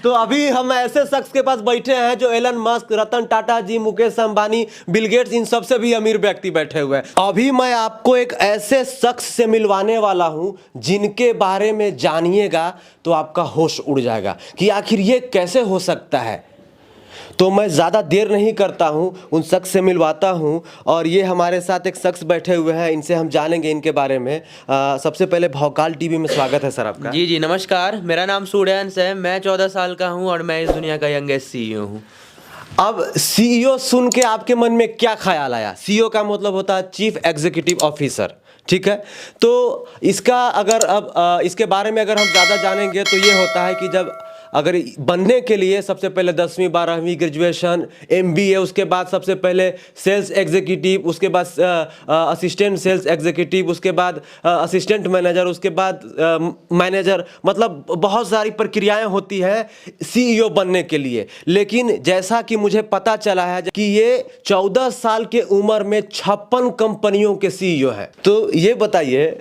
तो अभी हम ऐसे शख्स के पास बैठे हैं जो एलन मस्क, रतन टाटा जी, मुकेश अंबानी, बिल गेट्स, इन सबसे भी अमीर व्यक्ति बैठे हुए हैं। अभी मैं आपको एक ऐसे शख्स से मिलवाने वाला हूं जिनके बारे में जानिएगा तो आपका होश उड़ जाएगा कि आखिर ये कैसे हो सकता है। तो मैं ज़्यादा देर नहीं करता हूं, उन शख्स से मिलवाता हूं। और ये हमारे साथ एक शख्स बैठे हुए हैं, इनसे हम जानेंगे इनके बारे में। सबसे पहले भौकाल टीवी में स्वागत है सर आपका। जी नमस्कार, मेरा नाम सूर्यांश है, मैं 14 साल का हूं और मैं इस दुनिया का यंगेस्ट सीईओ हूं। अब सीईओ सुन के आपके मन में क्या ख्याल आया? सीईओ का मतलब होता है चीफ एग्जीक्यूटिव ऑफिसर, ठीक है। तो इसका अगर अब इसके बारे में अगर हम ज़्यादा जानेंगे तो ये होता है कि जब अगर बनने के लिए सबसे पहले 10वीं 12वीं ग्रेजुएशन, MBA, उसके बाद सबसे पहले सेल्स एग्जीक्यूटिव, उसके बाद असिस्टेंट सेल्स एग्जीक्यूटिव, उसके बाद असिस्टेंट मैनेजर, उसके बाद मैनेजर, मतलब बहुत सारी प्रक्रियाएं होती हैं सीईओ बनने के लिए। लेकिन जैसा कि मुझे पता चला है कि ये 14 साल के उम्र में 56 कंपनियों के सीईओ हैं। तो ये बताइए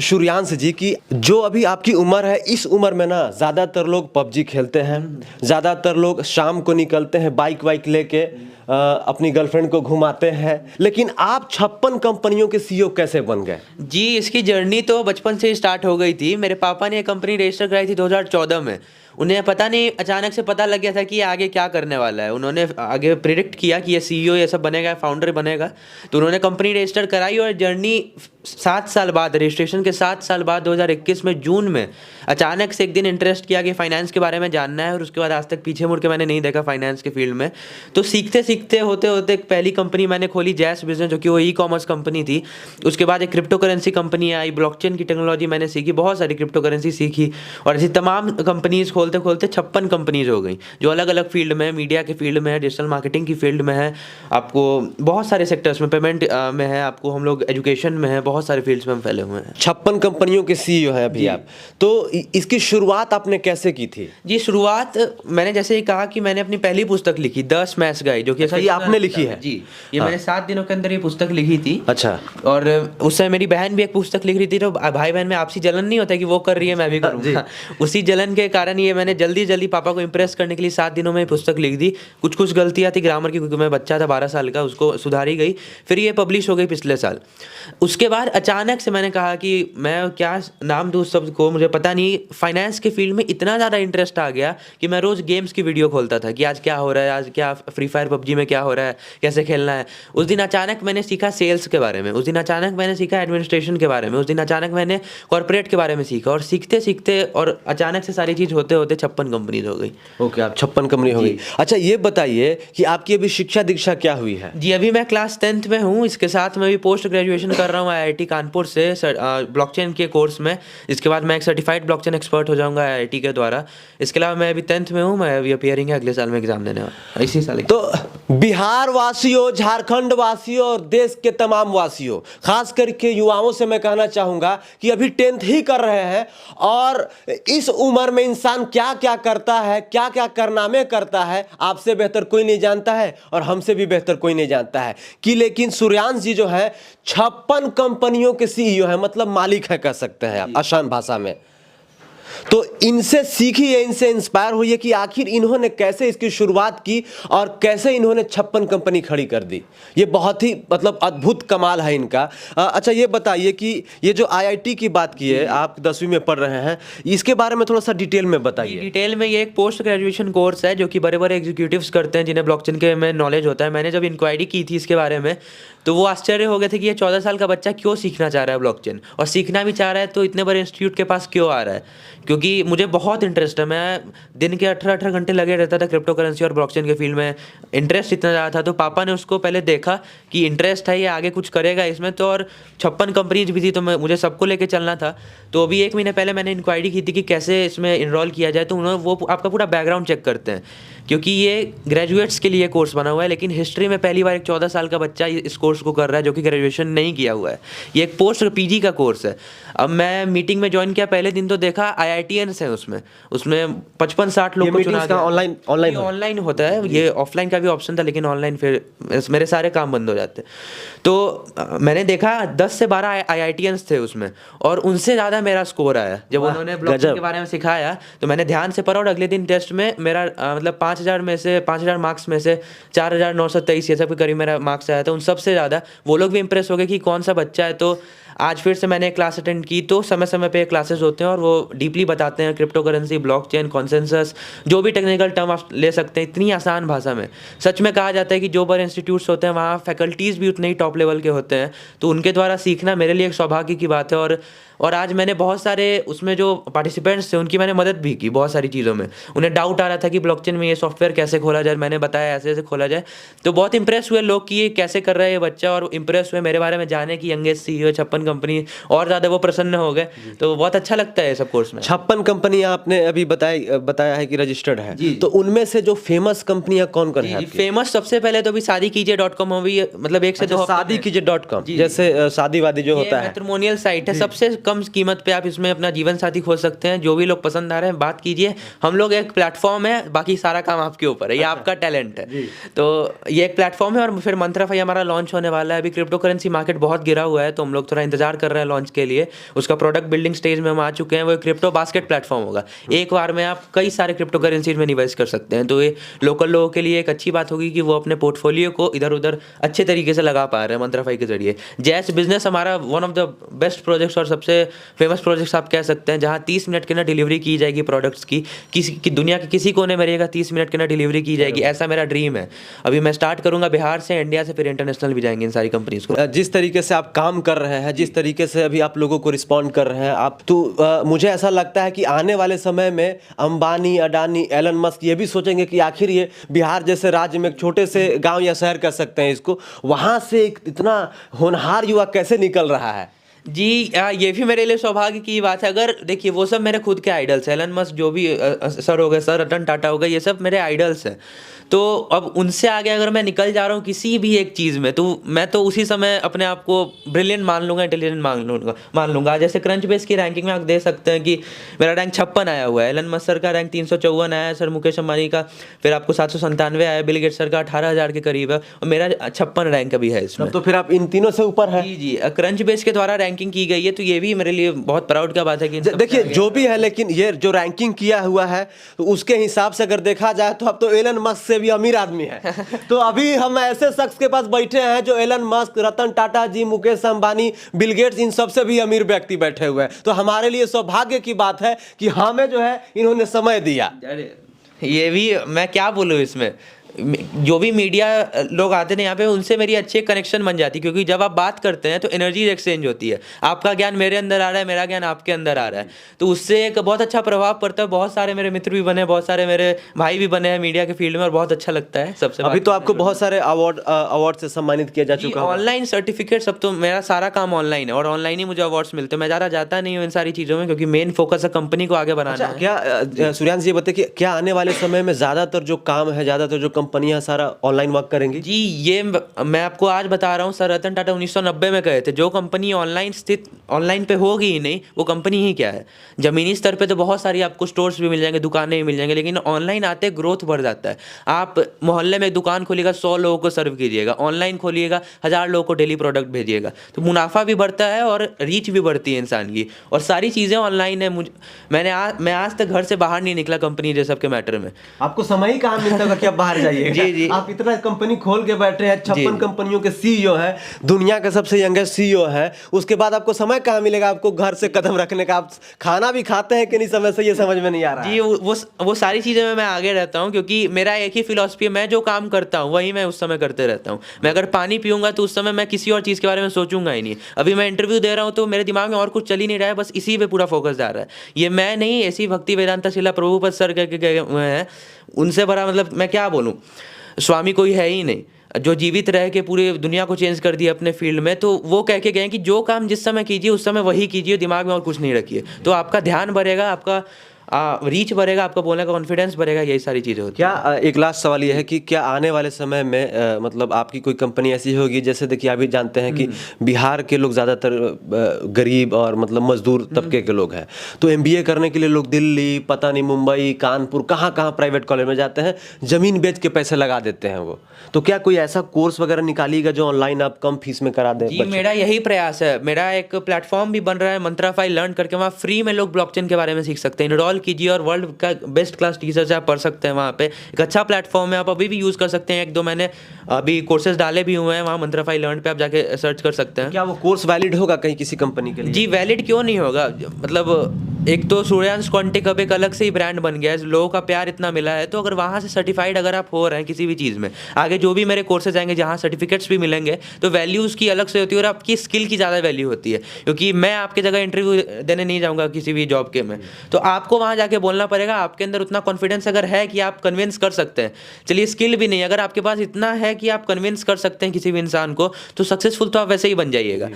सूर्यांश जी कि जो अभी आपकी उम्र है, इस उम्र में ना ज़्यादातर लोग PUBG खेलते हैं, ज़्यादातर लोग शाम को निकलते हैं बाइक वाइक लेके, अपनी गर्लफ्रेंड को घुमाते हैं, लेकिन आप 56 कंपनियों के सीईओ कैसे बन गए? जी, इसकी जर्नी तो बचपन से ही स्टार्ट हो गई थी। मेरे पापा ने एक कंपनी रजिस्टर कराई थी 2014 में। उन्हें पता नहीं, अचानक से पता लग गया था कि ये आगे क्या करने वाला है। उन्होंने आगे प्रिडिक्ट किया कि ये सीईओ ये सब बनेगा, फाउंडर बनेगा। तो उन्होंने कंपनी रजिस्टर कराई और जर्नी 7 साल बाद, रजिस्ट्रेशन के 7 साल बाद 2021 में जून में अचानक से एक दिन इंटरेस्ट किया कि फाइनेंस के बारे में जानना है। और उसके बाद आज तक पीछे मुड़ के मैंने नहीं देखा फाइनेंस के फील्ड में। तो सीखते सीखते होते होते पहली कंपनी मैंने खोली जैस बिजनेस, जो कि वो ई-कॉमर्स कंपनी थी। उसके बाद एक क्रिप्टो करेंसी कंपनी आई, ब्लॉकचेन की टेक्नोलॉजी मैंने सीखी, बहुत सारी क्रिप्टो करेंसी सीखी। और ऐसी तमाम कंपनीज खोलते खोलते 56 कंपनीज हो गई, जो अलग अलग फील्ड में, मीडिया के फील्ड में है, डिजिटल मार्केटिंग की फील्ड में है, आपको बहुत सारे सेक्टर्स में, पेमेंट में है, आपको हम लोग एजुकेशन में है, बहुत सारे फील्ड्स में हम फैले हुए हैं। 56 कंपनियों के सीईओ हैं अभी आप। तो इसकी शुरुआत आपने कैसे की थी? जी, शुरुआत मैंने जैसे ही कहा कि मैंने अपनी पहली पुस्तक लिखी, द स्मैश गाइड, जो कि ये आपने लिखी है? जी, ये मैंने 7 दिनों के अंदर ये पुस्तक लिखी थी। अच्छा। और उस समय मेरी बहन भी एक पुस्तक लिख रही थी, तो भाई बहन में आपसी जलन नहीं होता कि वो कर रही है मैं भी करूँगा। उसी जलन के कारण ये मैंने जल्दी पापा को इम्प्रेस करने के लिए 7 दिनों में पुस्तक लिख दी। कुछ गलतियाँ थी ग्रामर की, क्योंकि मैं बच्चा था 12 साल का, उसको सुधारी गई। फिर ये पब्लिश हो गई पिछले साल। उसके बाद अचानक से मैंने कहा कि मैं क्या नाम दूँ सबको, मुझे पता नहीं। फाइनेंस के फील्ड में इतना ज़्यादा इंटरेस्ट आ गया कि मैं रोज़ गेम्स की वीडियो खोलता था कि आज क्या हो रहा है, आज क्या फ्री फायर PUBG में क्या हो रहा है, कैसे खेलना है। उस दिन अचानक मैंने सीखा सेल्स के बारे में, उस दिन अचानक मैंने सीखा एडमिनिस्ट्रेशन के बारे में, उस दिन अचानक मैंने कॉर्पोरेट के बारे में सीखा। और सीखते सीखते और अचानक से सारी चीज़ होते होते 56 कंपनीज हो गई। ओके, आप 56 कंपनी हो गई। अच्छा, ये बताइए कि आपकी अभी शिक्षा दीक्षा क्या हुई है? जी, अभी मैं क्लास 10th में हूँ। इसके साथ मैं भी पोस्ट ग्रेजुएशन कर रहा हूँ IIT कानपुर से ब्लॉकचेन के कोर्स में। इसके बाद मैं एक सर्टिफाइड ब्लॉकचेन एक्सपर्ट हो जाऊँगा IIT के द्वारा। इसके अलावा मैं अभी 10th में हूँ, मैं अभी अपीयरिंग है अगले साल में एग्जाम देने वाला, इसी साल। तो बिहार वासियों, झारखंड वासियों और देश के तमाम वासियों, खास करके युवाओं से मैं कहना चाहूँगा कि अभी 10th ही कर रहे हैं और इस उम्र में इंसान क्या क्या करता है, क्या क्या कारनामे करता है, आपसे बेहतर कोई नहीं जानता है और हमसे भी बेहतर कोई नहीं जानता है कि। लेकिन सूर्यांश जी जो है 56 कंपनियों के सीईओ है, मतलब मालिक है कह सकते हैं आप आसान भाषा में। तो इनसे सीखिए, इनसे इंस्पायर हुई है कि आखिर इन्होंने कैसे इसकी शुरुआत की और कैसे इन्होंने 56 कंपनी खड़ी कर दी। ये बहुत ही मतलब अद्भुत कमाल है इनका। अच्छा, ये बताइए कि ये जो IIT की बात की है, आप 10वीं में पढ़ रहे हैं, इसके बारे में थोड़ा सा डिटेल में बताइए। डिटेल में ये एक पोस्ट ग्रेजुएशन कोर्स है जो कि बड़े बड़े एग्जीक्यूटिव्स करते हैं, जिन्हें ब्लॉकचेन के में नॉलेज होता है। मैंने जब इंक्वायरी की थी इसके बारे में, तो वो आश्चर्य हो गए थे कि ये 14 साल का बच्चा क्यों सीखना चाह रहा है ब्लॉकचेन, और सीखना भी चाह रहा है तो इतने बड़े इंस्टीट्यूट के पास क्यों आ रहा है। क्योंकि मुझे बहुत इंटरेस्ट है, मैं दिन के 18 घंटे लगे रहता था क्रिप्टो करेंसी और ब्लॉकचेन के फील्ड में। इंटरेस्ट इतना ज़्यादा था, तो पापा ने उसको पहले देखा कि इंटरेस्ट है, ये आगे कुछ करेगा इसमें। तो और 56 कंपनीज भी थी, तो मुझे सबको लेके चलना था। तो अभी 1 महीने पहले मैंने इंक्वायरी की थी कि कैसे इसमें इनरोल किया जाए। तो उन्होंने वो आपका पूरा बैकग्राउंड चेक करते हैं क्योंकि ये ग्रेजुएट्स के लिए कोर्स बना हुआ है, लेकिन हिस्ट्री में पहली बार एक 14 साल का बच्चा इस कोर्स को कर रहा है जो कि ग्रेजुएशन नहीं किया हुआ है। ये एक पोस्ट पीजी का कोर्स है। अब मैं मीटिंग में ज्वाइन किया, पहले दिन तो देखा IITians हैं उसमें 55-60 लोग को चुना गया। ऑनलाइन होता है, ये ऑफलाइन का भी ऑप्शन था लेकिन ऑनलाइन फिर मेरे सारे काम बंद हो जाते। तो मैंने देखा 10 से 12 IITians थे उसमें, और उनसे ज़्यादा मेरा स्कोर आया। जब उन्होंने ब्लॉकचेन के बारे में सिखाया तो मैंने ध्यान से पढ़ा, और अगले दिन टेस्ट में मेरा मतलब 5000 मार्क्स में से 4923 ये सब के करीब मेरा मार्क्स आया था। उन सबसे ज़्यादा वो लोग भी इंप्रेस हो गए कि कौन सा बच्चा है। तो आज फिर से मैंने क्लास अटेंड की, तो समय समय पे क्लासेस होते हैं और वो डीपली बताते हैं क्रिप्टो करेंसी, ब्लॉकचेन, कॉन्सेंसस, जो भी टेक्निकल टर्म आप ले सकते हैं इतनी आसान भाषा में। सच में कहा जाता है कि जो बड़े इंस्टीट्यूट्स होते हैं वहाँ फैकल्टीज़ भी उतने ही टॉप लेवल के होते हैं, तो उनके द्वारा सीखना मेरे लिए एक सौभाग्य की बात है। और आज मैंने बहुत सारे उसमें जो पार्टिसिपेंट्स थे उनकी मैंने मदद भी की बहुत सारी चीज़ों में। उन्हें डाउट आ रहा था कि ब्लॉकचेन में ये सॉफ्टवेयर कैसे खोला जाए, मैंने बताया ऐसे ऐसे खोला जाए। तो बहुत इंप्रेस हुए लोग कि ये कैसे कर रहा है ये बच्चा, और इंप्रेस हुए मेरे बारे में जाने कि यंगेस्ट CEO 56 कंपनी, और ज़्यादा वो प्रसन्न हो गए। तो बहुत अच्छा लगता है सब कोर्स में। 56 कंपनी आपने अभी बताया है कि रजिस्टर्ड है, तो उनमें से जो फेमस कंपनियां कौन कौन है? फेमस सबसे पहले तो अभी शादीकीजिए.com अभी मतलब 1 से 2 शादीकीजिए.com, जैसे शादी वादी जो होता है, मैट्रिमोनियल साइट है। सबसे कम कीमत पे आप इसमें अपना जीवन साथी खोज सकते हैं। जो भी लोग पसंद आ रहे हैं बात कीजिए। हम लोग एक प्लेटफॉर्म है, बाकी सारा काम आपके ऊपर है, ये आपका टैलेंट है। तो ये एक प्लेटफॉर्म है। और फिर मंत्राफाई हमारा लॉन्च होने वाला है। अभी क्रिप्टो करेंसी मार्केट बहुत गिरा हुआ है, तो हम लोग थोड़ा इंतजार कर रहे हैं लॉन्च के लिए। उसका प्रोडक्ट बिल्डिंग स्टेज में हम आ चुके हैं। वो क्रिप्टो बास्केट प्लेटफॉर्म होगा। एक बार में आप कई सारे क्रिप्टो करेंसीज में निवेश कर सकते हैं। तो ये लोकल लोगों के लिए एक अच्छी बात होगी कि वो अपने पोर्टफोलियो को इधर उधर अच्छे तरीके से लगा पा रहे हैं मंत्राफाई के जरिए। जैस बिजनेस हमारा one of the best projects और सबसे फेमस प्रोजेक्ट्स आप कह सकते हैं, जहाँ 30 मिनट के अंदर डिलीवरी की जाएगी प्रोडक्ट्स की। किसी की दुनिया के किसी कोने में रहेगा 30 मिनट के अंदर डिलीवरी की जाएगी, ऐसा मेरा ड्रीम है। अभी मैं स्टार्ट करूंगा बिहार से, इंडिया से, फिर इंटरनेशनल भी जाएंगे इन सारी कंपनीज को। जिस तरीके से आप काम कर रहे हैं, जिस तरीके से अभी आप लोगों को रिस्पॉन्ड कर रहे हैं आप, तो मुझे ऐसा लगता है कि आने वाले समय में अंबानी, अडानी, एलन मस्क ये भी सोचेंगे कि आखिर ये बिहार जैसे राज्य में एक छोटे से गांव या शहर कर सकते हैं इसको, वहां से एक इतना होनहार युवा कैसे निकल रहा है। जी ये भी मेरे लिए सौभाग्य की बात है। अगर देखिए वो सब मेरे खुद के आइडल्स हैं, एलन मस्क जो भी सर हो गए, सर रतन टाटा हो गए, ये सब मेरे आइडल्स हैं। तो अब उनसे आगे अगर मैं निकल जा रहा हूँ किसी भी एक चीज़ में, तो मैं तो उसी समय अपने आप को ब्रिलियंट मान लूँगा, इंटेलिजेंट मान लूँगा। जैसे क्रंच बेस की रैंकिंग में आप देख सकते हैं कि मेरा रैंक 56 आया हुआ है। एलन मस्क सर का रैंक 354 आया है, सर मुकेश अंबानी का फिर आपको 797 आया है, बिल गेट्स सर का 18,000 के करीब है, और मेरा 56 रैंक अभी है इसमें। तो फिर आप इन तीनों से ऊपर है। जी क्रंच बेस के द्वारा रैंकिंग की गई है, तो ये भी मेरे लिए बहुत प्राउड का बात है कि देखिए जो भी है, लेकिन ये जो रैंकिंग किया हुआ है तो उसके हिसाब से अगर देखा जाए तो अब तो एलन मस्क से भी अमीर आदमी है। तो अभी हम ऐसे शख्स के पास बैठे हैं जो एलन मस्क, रतन टाटा जी, मुकेश अंबानी, बिल गेट्स, इन सबसे भी अमीर व्यक्ति बैठे हुए हैं। तो हमारे लिए सौभाग्य की बात है कि हमें जो है इन्होंने समय दिया। ये भी मैं क्या बोलूँ इसमें, जो भी मीडिया लोग आते हैं यहाँ पे उनसे मेरी अच्छी कनेक्शन बन जाती है, क्योंकि जब आप बात करते हैं तो एनर्जी एक्सचेंज होती है। आपका ज्ञान मेरे अंदर आ रहा है, मेरा ज्ञान आपके अंदर आ रहा है, तो उससे एक बहुत अच्छा प्रभाव पड़ता है। बहुत सारे मेरे मित्र भी बने, बहुत सारे मेरे भाई भी बने हैं मीडिया के फील्ड में, और बहुत अच्छा लगता है सबसे। अभी तो आपको बहुत सारे अवार्ड से सम्मानित किया जा चुका है। ऑनलाइन सर्टिफिकेट सब, तो मेरा सारा काम ऑनलाइन है और ऑनलाइन ही मुझे अवार्ड्स मिलते हैं। मैं ज़्यादा जाता नहीं हूँ इन सारी चीज़ों में, क्योंकि मेन फोकस है कंपनी को आगे बढ़ाना है। क्या सूर्यांश जी बताइए कि क्या आने वाले समय में ज़्यादातर जो काम है, ज़्यादातर जो कंपनियां सारा ऑनलाइन वर्क करेंगी? जी ये मैं आपको आज बता रहा हूँ, सर रतन टाटा 1990 में कहे थे जो कंपनी ऑनलाइन पे होगी ही नहीं वो कंपनी ही क्या है। ज़मीनी स्तर पे तो बहुत सारी आपको स्टोर्स भी मिल जाएंगे, दुकानें भी मिल जाएंगे, लेकिन ऑनलाइन आते ग्रोथ बढ़ जाता है। आप मोहल्ले में दुकान खोलिएगा, 100 लोगों को सर्व कीजिएगा, ऑनलाइन खोलिएगा, 1000 लोगों को डेली प्रोडक्ट भेजिएगा, तो मुनाफा भी बढ़ता है और रीच भी बढ़ती है इंसान की, और सारी चीज़ें ऑनलाइन है। मैं आज तक घर से बाहर नहीं निकला कंपनी जैसे सबके मैटर में। आपको समय ही कहाँ मिलता है कि आप बाहर जाइए? जी आप इतना कंपनी खोल के बैठे हैं, 56 कंपनियों के CEO है, दुनिया के सबसे यंगेस्ट CEO है, उसके बाद आपको समय कहाँ मिलेगा आपको घर से कदम रखने का? आप खाना भी खाते हैं कि नहीं समय से, ये समझ में नहीं आ रहा है। जी वो सारी चीज़ें में मैं आगे रहता हूँ, क्योंकि मेरा एक ही फिलॉसफी है, मैं जो काम करता हूँ वही मैं उस समय करते रहता हूँ। मैं अगर पानी पीऊंगा तो उस समय मैं किसी और चीज़ के बारे में सोचूंगा ही नहीं। अभी मैं इंटरव्यू दे रहा हूँ तो मेरे दिमाग में और कुछ चल ही नहीं रहा है, बस इसी पे पूरा फोकस जा रहा है। ये मैं नहीं, ऐसी भक्ति वेदांता शिला प्रभुपद सर के गए हुए हैं, उनसे बड़ा मतलब मैं क्या बोलूँ, स्वामी कोई है ही नहीं जो जीवित रह के पूरी दुनिया को चेंज कर दिया अपने फील्ड में। तो वो कह के गए कि जो काम जिस समय कीजिए उस समय वही कीजिए, दिमाग में और कुछ नहीं रखिए, तो आपका ध्यान बढ़ेगा, रीच बढ़ेगा, आपका बोलने का कॉन्फिडेंस बढ़ेगा, यही सारी चीज़ें होती क्या एक लास्ट सवाल ये है कि क्या आने वाले समय में मतलब आपकी कोई कंपनी ऐसी होगी, जैसे देखिए अभी जानते हैं कि बिहार के लोग ज़्यादातर गरीब और मतलब मजदूर तबके के लोग हैं, तो एमबीए करने के लिए लोग दिल्ली, पता नहीं मुंबई, कानपुर, कहाँ कहाँ प्राइवेट कॉलेज में जाते हैं, ज़मीन बेच के पैसे लगा देते हैं वो। तो क्या कोई ऐसा कोर्स वगैरह निकालिएगा जो ऑनलाइन आप कम फीस में करा दें? जी, मेरा यही प्रयास है। मेरा एक प्लेटफॉर्म भी बन रहा है मंत्राफाई लर्न करके, वहाँ फ्री में लोग ब्लॉकचेन के बारे में सीख सकते हैं। इनरोल कीजिए और वर्ल्ड का बेस्ट क्लास टीचर से आप पढ़ सकते हैं वहाँ पे। एक अच्छा प्लेटफॉर्म है, आप अभी भी यूज़ कर सकते हैं। 1-2 मैंने अभी कोर्सेज डाले भी हुए हैं वहाँ मंत्राफाई लर्न पे, आप जाके सर्च कर सकते हैं। क्या वो कोर्स वैलिड होगा कहीं किसी कंपनी के लिए? जी, वैलिड क्यों नहीं होगा? मतलब एक तो सूर्यांश क्वांटिक अब एक अलग से ही ब्रांड बन गया है, लोगों का प्यार इतना मिला है, तो अगर वहाँ से सर्टिफाइड अगर आप हो रहे हैं किसी भी चीज़ में, आगे जो भी मेरे कोर्सेज आएंगे जहाँ सर्टिफिकेट्स भी मिलेंगे, तो वैल्यू उसकी अलग से होती है और आपकी स्किल की ज़्यादा वैल्यू होती है। क्योंकि मैं आपकी जगह इंटरव्यू देने नहीं जाऊँगा किसी भी जॉब के में, तो आपको वहाँ जाके बोलना पड़ेगा। आपके अंदर उतना कॉन्फिडेंस अगर है कि आप कन्विंस कर सकते हैं, चलिए स्किल भी नहीं, अगर आपके पास इतना है कि आप कन्विंस कर सकते हैं किसी भी इंसान को, तो सक्सेसफुल तो आप वैसे ही बन जाइएगा।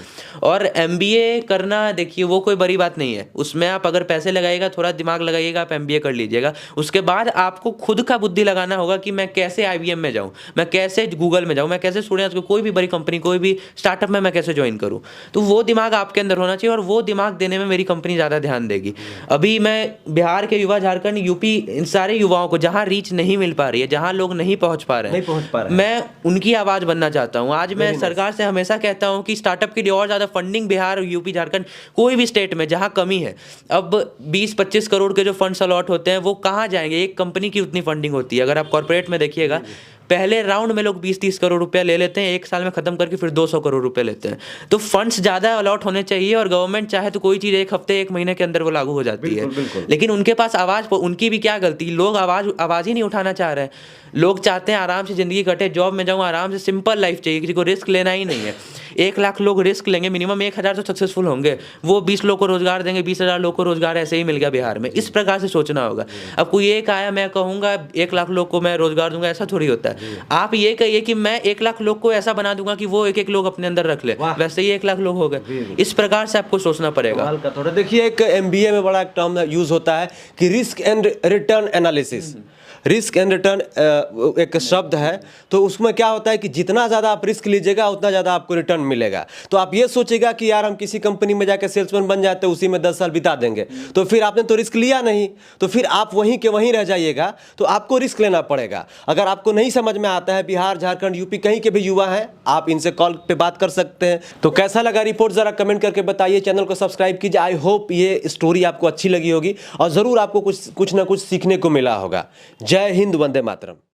और एमबीए करना, देखिए वो कोई बड़ी बात नहीं है, उसमें आप अगर पैसे लगाइएगा, थोड़ा दिमाग लगाइएगा, आप एमबीए कर लीजिएगा। उसके बाद आपको खुद का बुद्धि लगाना होगा कि मैं कैसे आईबीएम में जाऊं, मैं कैसे गूगल में जाऊं, मैं कैसे स्टूडेंट्स को कोई भी बड़ी कंपनी, कोई भी स्टार्टअप में मैं कैसे ज्वाइन करूं। तो वो दिमाग आपके अंदर होना चाहिए और वो दिमाग देने में मेरी कंपनी ज़्यादा ध्यान देगी। अभी मैं बिहार के युवा, झारखंड, यूपी, इन सारे युवाओं को जहाँ रीच नहीं मिल पा रही है, जहाँ लोग नहीं पहुँच पा रहे हैं, मैं उनकी आवाज़ बनना चाहता हूँ। आज मैं सरकार से हमेशा कहता हूँ कि स्टार्टअप के लिए और ज़्यादा फंडिंग बिहार, यूपी, झारखंड, कोई भी स्टेट में जहाँ कमी है, अब 20-25 करोड़ के जो फंड्स अलॉट होते हैं वो कहाँ जाएंगे? एक कंपनी की उतनी फंडिंग होती है। अगर आप कॉर्पोरेट में देखिएगा, पहले राउंड में लोग 20-30 करोड़ रुपया ले लेते हैं, 1 साल में खत्म करके फिर 200 करोड़ रुपए लेते हैं। तो फंड्स ज़्यादा अलॉट होने चाहिए और गवर्नमेंट चाहे तो कोई चीज़ 1 हफ्ते 1 महीने के अंदर वो लागू हो जाती है। लेकिन उनके पास आवाज़, उनकी भी क्या गलती, लोग आवाज़ ही नहीं उठाना चाह रहे हैं। लोग चाहते हैं आराम से ज़िंदगी कटे, जॉब में जाऊँ, आराम से सिंपल लाइफ चाहिए, किसी को रिस्क लेना ही नहीं है। 1 लाख लोग रिस्क लेंगे, मिनिमम 1000 तो सक्सेसफुल होंगे, वो 20 लोग को रोजगार देंगे, 20,000 लोग को रोजगार ऐसे ही मिल गया बिहार में। इस प्रकार से सोचना होगा। अब कोई एक आया, मैं कहूँगा 1 लाख लोग को मैं रोजगार दूंगा, ऐसा थोड़ी होता है। आप ये कहिए कि मैं 1 लाख लोग को ऐसा बना दूंगा कि वो 1-1 लोग अपने अंदर रख ले, वैसे ही 1 लाख लोग हो गए। इस प्रकार से आपको सोचना पड़ेगा। थोड़ा देखिए, एक एमबीए में बड़ा एक टर्म यूज होता है कि risk and return analysis. Risk and return एक शब्द है, तो उसमें क्या होता है कि जितना ज़्यादा आप रिस्क लीजिएगा उतना ज़्यादा आपको रिटर्न मिलेगा। तो आप ये सोचिएगा कि यार हम किसी कंपनी में जाकर सेल्समैन बन जाते हैं, उसी में 10 साल बिता देंगे, तो फिर आपने तो रिस्क लिया नहीं, तो फिर आप वहीं के वहीं रह जाइएगा। तो आपको रिस्क लेना पड़ेगा। अगर आपको नहीं समझ में आता है, बिहार, झारखंड, यूपी कहीं के भी युवा हैं, आप इनसे कॉल पे बात कर सकते हैं। तो कैसा लगा रिपोर्ट ज़रा कमेंट करके बताइए, चैनल को सब्सक्राइब कीजिए। आई होप ये स्टोरी आपको अच्छी लगी होगी और ज़रूर आपको कुछ ना कुछ सीखने को मिला होगा। जय हिंद, वंदे मातरम।